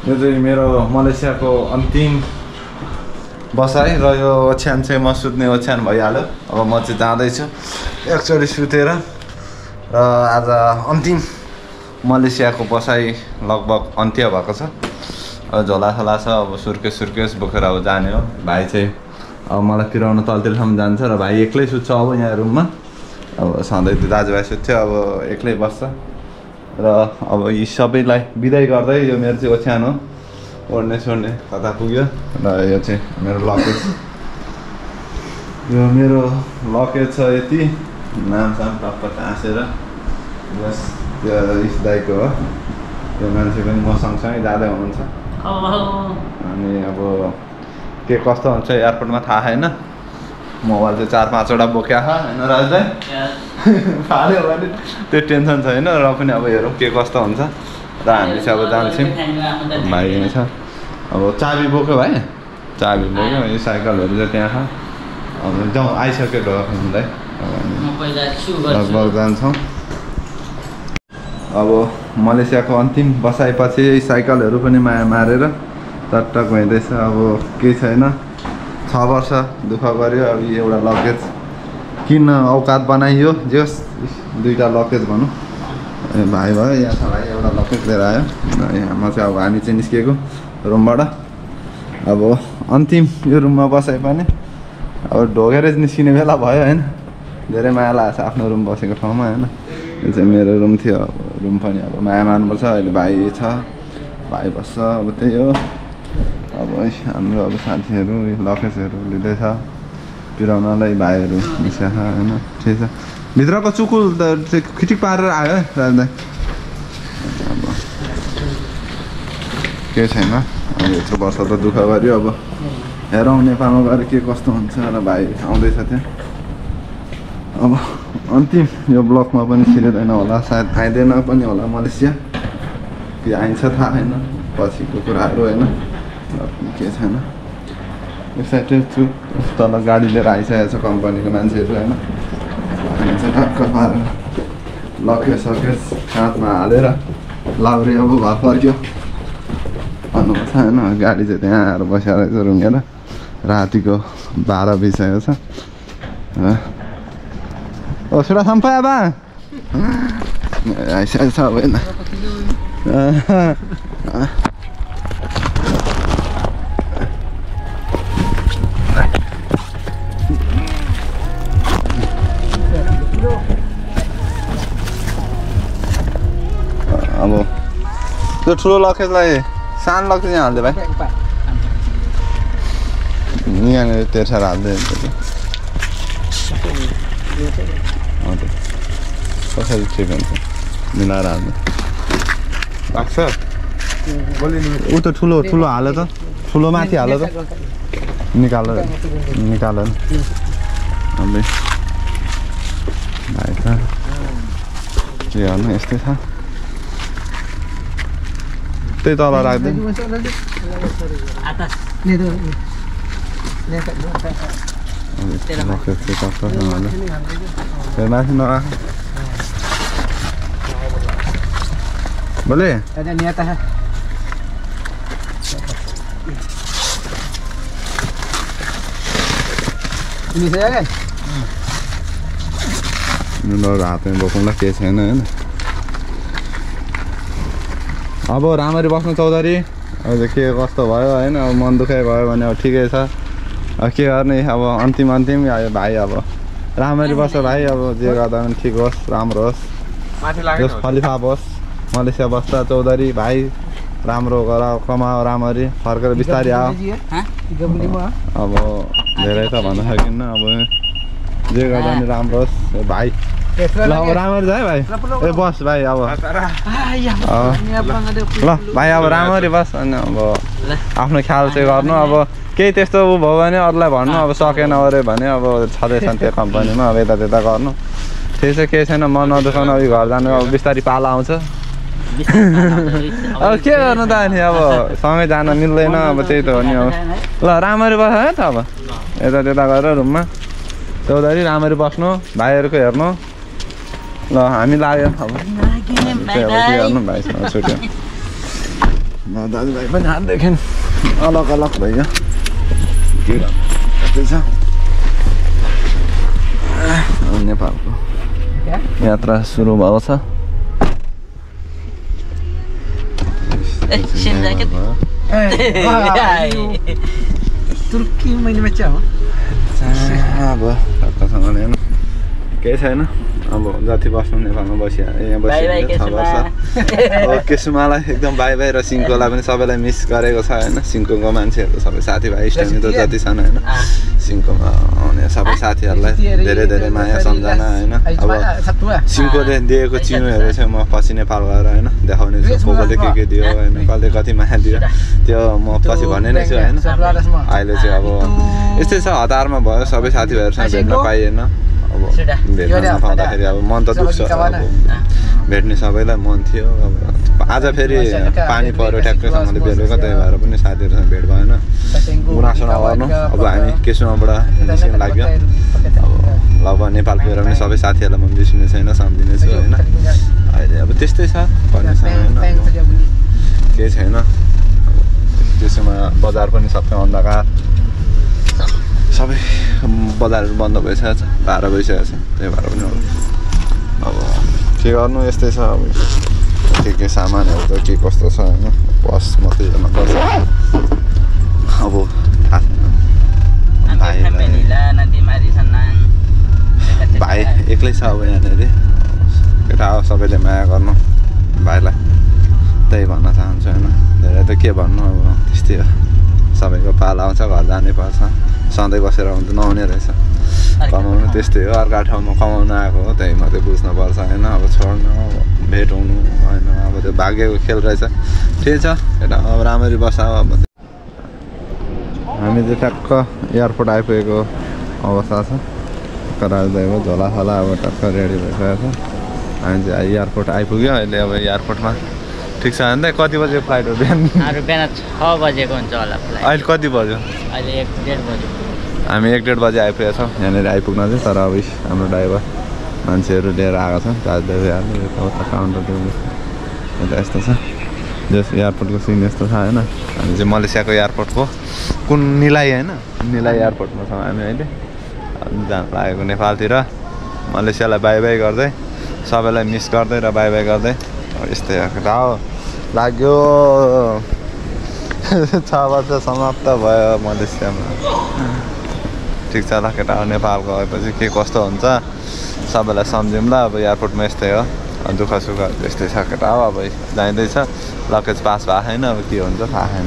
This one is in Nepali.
यो चाहिँ मेरो मलेसियाको अन्तिम बसाइ र यो ओछ्यान चाहिँ म सुत्ने ओछ्यान भइहाल्यो। अब म चाहिँ जाँदैछु एकचोटि सुतेर र आज अन्तिम मलेसियाको बसाइ लगभग अन्त्य भएको छ। अब झोलासोला छ, अब सुर्केस बोकेर अब जाने हो। भाइ चाहिँ अब मलाई पिराउन तलतिरसम्म जान्छ र भाइ एक्लै सुत्छ अब यहाँ रुममा। अब सधैँ दाजुभाइ सुत्थ्यो, अब एक्लै बस्छ र अब यी सबैलाई बिदाई गर्दै यो मेरो चाहिँ ओछ्यान हो। ओड्ने सोड्ने कता पुग्यो र यो चाहिँ मेरो लकेज, यो मेरो लकेज छ यति नामसाम टप्प टाँसेर। बस त्यो इस दाइको हो, त्यो मान्छे पनि म सँगसँगै जाँदै हुनुहुन्छ। अनि अब के कस्तो हुन्छ एयरपोर्टमा थाहा छैन। मोबाइल चाहिँ 4-5वटा बोक्या छ होइन राज दाइ? फाल्यो भने त्यो टेन्सन छैन र पनि अब हेरौँ के कस्तो हुन्छ र हामी चाहिँ अब जान्छौँ। भाइ यहीँ छ, अब चाबी बोक्यो भाइ, चाबी बोक्यो। यो साइकलहरू चाहिँ त्यहाँ छ। अब जाउँ, आइसक्यो ढोकालाई, लगभग जान्छौँ। अब मलेसियाको अन्तिम बसाइपछि साइकलहरू पनि माया मारेर टकटक भइँदैछ। अब केही छैन, 6 वर्ष दुःख गऱ्यो। अब एउटा लगेज किन औकात बनाइयो, जस 2टा लगेज भनौँ। भाइ भयो, यहाँ छ भाइ, एउटा लगेज लिएर आयो। यहाँमा चाहिँ अब हामी चाहिँ निस्किएको रुमबाट। अब अन्तिम यो रुममा बसाइ पनि अब ढोगेर निस्किने बेला भयो होइन। धेरै माया लागेको छ आफ्नो रुम बसेको ठाउँमा होइन। यो चाहिँ मेरो रुम थियो, अब रुम पनि अब माया मार्नुपर्छ। अहिले भाइ छ, भाइ बस्छ। अब त्यही हो, अब हाम्रो अब साथीहरू लकेजहरू लिँदैछ पिराउनलाई। भाइहरू निस्किएको छ होइन, ठिक छ। भित्रको चुकुल त खिटिक पारेर आयो है राजदाइ। अब केही छैन, अब यत्रो वर्ष त दुःख गऱ्यो। अब हेरौँ नेपालमा गएर के कस्तो हुन्छ र भाइ आउँदैछ त्यहाँ। अब अन्तिम यो ब्लकमा पनि छिरेदैन होला, सायद आइँदैन पनि होला मलेसिया, कि आइन्छ थाहा छैन पछिको कुराहरू होइन। के छैन, एक्साइटेड छु। तल गाडी लिएर आइसकेको छ कम्पनीको मान्छेहरू होइन। हामी चाहिँ टक्क पारेर लकेज हातमा हालेर लाउरे अब घर फर्क्यो भन्नुपर्छ होइन। गाडी चाहिँ त्यहाँ आएर बसेर रुँगेर रातिको 12 बजिसकेको छ। ओ सुडा सम्पायो बा आइसकेको छ अब होइन। अब त्यो ठुलो लकेजलाई सानो लकेज यहाँ हाल्दै भाइ, यहाँनिर तेर्साएर हाल्दै कसरी ठिक हुन्छ मिलाएर हाल्नु लाग्छ। ऊ त ठुलो ठुलो हाल्यो त, ठुलो माथि हाल्यो त, निकाल भाइ त के गर्नु यस्तै छ। त्यही तल राख्दै माथि नराख बोले हातमा बोकौँला केही छैन होइन। अब राम्ररी बस्नु चौधरी। अब के कस्तो भयो होइन, अब मन दुखाइ भयो भने अब ठिकै छ। अब के गर्ने, अब अन्तिम भाइ अब राम्ररी बस्छ भाइ। अब जे गर्दा पनि ठिक होस्, राम्रो होस्, जस खलिफा होस्। मलेसिया बस्दा चौधरी भाइ राम्रो गर, कमाओ राम्ररी, फर्केर बिस्तारै आऊ। अब धेरै त भन्न सकिन्न, अब जे गर्दा पनि राम्रो होस् भाइ। ल राम्ररी छ है भाइ, ए बस भाइ। अब ल भाइ अब राम्ररी बस। अनि अब आफ्नो ख्याल चाहिँ गर्नु। अब केही त्यस्तो उ भयो भने अरूलाई भन्नु, अब सकेन अरे भने अब छँदैछ त्यो कम्पनीमा, अब यता त्यता गर्नु। ठिक छ, केही छैन, म नदुखाउनु। अब घर जानु, अब बिस्तारै पाला आउँछ। अब के गर्नु त अनि, अब सँगै जान मिल्दैन, अब त्यही त हो नि। अब ल राम्ररी बस है त। अब यता त्यता गरेर रुममा चौधरी राम्ररी बस्नु, भाइहरूको हेर्नु। ल हामी लाग्यो अब के गर्नु, भाइसँग छुट्यो। दाजुभाइ पनि हातदेखि अलग अलग भयो के गर्नु छ नेपालको यात्रा सुरु भएको छ तुर्की मैले बच्चा हो अब टक्कसँगले होइन केही छैन अब जति बस्नु नेपालमा यहाँ बसिरहेको 6 वर्ष अब केसुमालाई एकदम बाई बाई र सिङ्कोलाई पनि सबैलाई मिस गरेको छ होइन सिङ्कोको मान्छेहरू सबै साथीभाइ इष्टमित्र जति छन् होइन सिङ्कोमा आउने सबै साथीहरूलाई धेरै धेरै माया सम्झना होइन अब सिङ्कोले दिएको चिनोहरू चाहिँ म पछि नेपाल गएर होइन देखाउने छु कोले के दियो होइन कसले कति माया दियो त्यो म पछि भन्ने नै छु होइन अहिले चाहिँ अब यस्तै छ हतारमा भयो सबै साथीभाइहरूसँग भेट्न पाइएन अब भेट्न नपाउँदाखेरि अब मन त दुख्छ अब भेट्ने सबैलाई मन थियो अब आज फेरि पानी पऱ्यो ठ्याक्कैसँगले बेलुका त्यही भएर पनि साथीहरूसँग भेट भएन गुनासो नगर्नु अब हामी केसुमाबाट निस्किन लाग्यो अब ल नेपाल गएर पनि सबै साथीहरूलाई म बिर्सिने छैन सम्झिने छु होइन अहिले अब त्यस्तै छ कन्डिसन होइन केही छैन त्यसोमा बजार पनि सबै अन्धकार सबै बजारहरू बन्द भइसकेको छ 12 भइसकेको छ त्यही भएर पनि अब के गर्नु यस्तै छ अब के सामानहरू त के कस्तो छ होइन बस मात्रै हेर्नुपर्छ अब भाइ एक्लै छ अब यहाँनिर केटा हो सबैले माया गर्नु भाइलाई त्यही भन्न चाहन्छु होइन धेरै त के भन्नु अब त्यस्तै हो सबैको पाल आउँछ घर जानै पर्छ सधैँ बसेर नहुने रहेछ कमाउनु त्यस्तै हो अर्को ठाउँमा कमाउनु आएको हो त्यही मात्रै बुझ्नुपर्छ होइन अब छोड्नु भेट हुनु होइन अब त्यो भाग्यको खेल रहेछ ठिक छ केटा अब राम्ररी बस अब हामी चाहिँ टक्क एयरपोर्ट आइपुगेको अवस्था छ राजदाईको झोलाफाला अब टक्क रेडी भइसकेको छ हामी चाहिँ एयरपोर्ट आइपुग्यो अहिले अब एयरपोर्टमा ठिक छ भने कति बजे फ्लाइट हो बिहान 6 बजेको हुन्छ होला फ्लाइट अहिले कति बज्यो अहिले 1-1.5 बजे हामी 1-1.5 बजे आइपुगेको छौँ यहाँनिर आइपुग्न चाहिँ तर अब हाम्रो ड्राइभर मान्छेहरू लिएर आएको छ दाजुभाइहरूले काउन्टर यस्तो छ जस एयरपोर्टको सिन यस्तो छ होइन हामी चाहिँ मलेसियाको एयरपोर्टको कुन निलाई होइन निलाई एयरपोर्टमा छौँ हामी अहिले जान लागेको नेपालतिर मलेसियालाई बाई बाई गर्दै सबैलाई मिस गर्दै र बाई बाई गर्दै यस्तै केटा हो लाग्यो 6 वर्ष समाप्त भयो मलेसियामा ठिक छ ल केटा हो नेपाल गएपछि के कस्तो हुन्छ सबैलाई सम्झौँ ल अब एयरपोर्टमा यस्तै हो दुःख सुख त्यस्तै छ केटा हो अब जाँदैछ लगेज पास भएको छैन अब के हुन्छ थाहा छैन